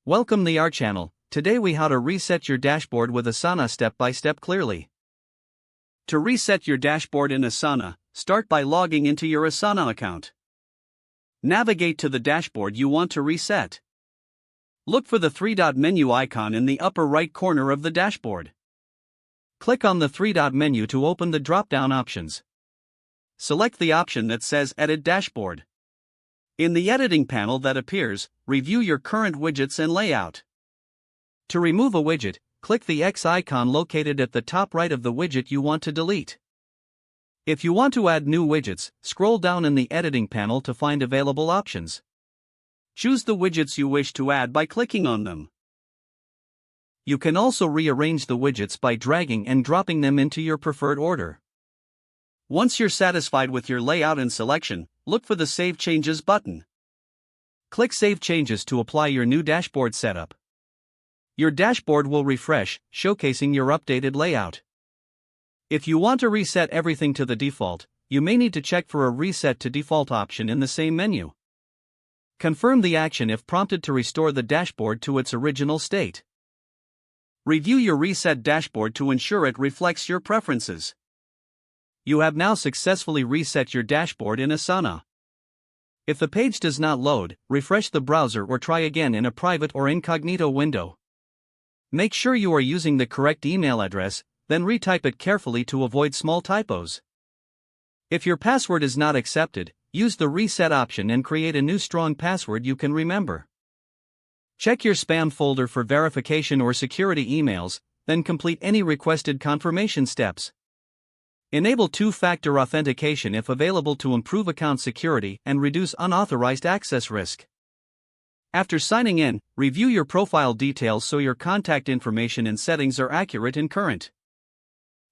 Welcome to our channel. Today we how to reset your dashboard with Asana step by step clearly. To reset your dashboard in Asana, start by logging into your Asana account. Navigate to the dashboard you want to reset. Look for the three-dot menu icon in the upper right corner of the dashboard. Click on the three-dot menu to open the drop-down options. Select the option that says Edit Dashboard. In the editing panel that appears, review your current widgets and layout. To remove a widget, click the X icon located at the top right of the widget you want to delete. If you want to add new widgets, scroll down in the editing panel to find available options. Choose the widgets you wish to add by clicking on them. You can also rearrange the widgets by dragging and dropping them into your preferred order. Once you're satisfied with your layout and selection, look for the Save Changes button. Click Save Changes to apply your new dashboard setup. Your dashboard will refresh, showcasing your updated layout. If you want to reset everything to the default, you may need to check for a Reset to Default option in the same menu. Confirm the action if prompted to restore the dashboard to its original state. Review your reset dashboard to ensure it reflects your preferences. You have now successfully reset your dashboard in Asana. If the page does not load, refresh the browser or try again in a private or incognito window. Make sure you are using the correct email address, then retype it carefully to avoid small typos. If your password is not accepted, use the reset option and create a new strong password you can remember. Check your spam folder for verification or security emails, then complete any requested confirmation steps. Enable two-factor authentication if available to improve account security and reduce unauthorized access risk. After signing in, review your profile details so your contact information and settings are accurate and current.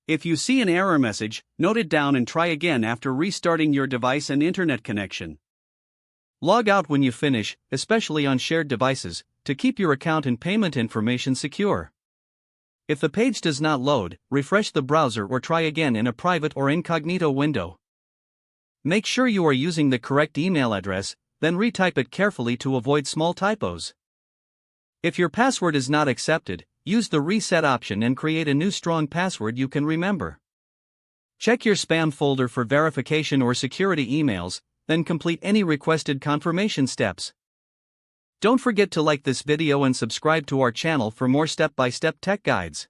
If you see an error message, note it down and try again after restarting your device and internet connection. Log out when you finish, especially on shared devices, to keep your account and payment information secure. If the page does not load, refresh the browser or try again in a private or incognito window. Make sure you are using the correct email address, then retype it carefully to avoid small typos. If your password is not accepted, use the reset option and create a new strong password you can remember. Check your spam folder for verification or security emails, then complete any requested confirmation steps. Don't forget to like this video and subscribe to our channel for more step-by-step tech guides.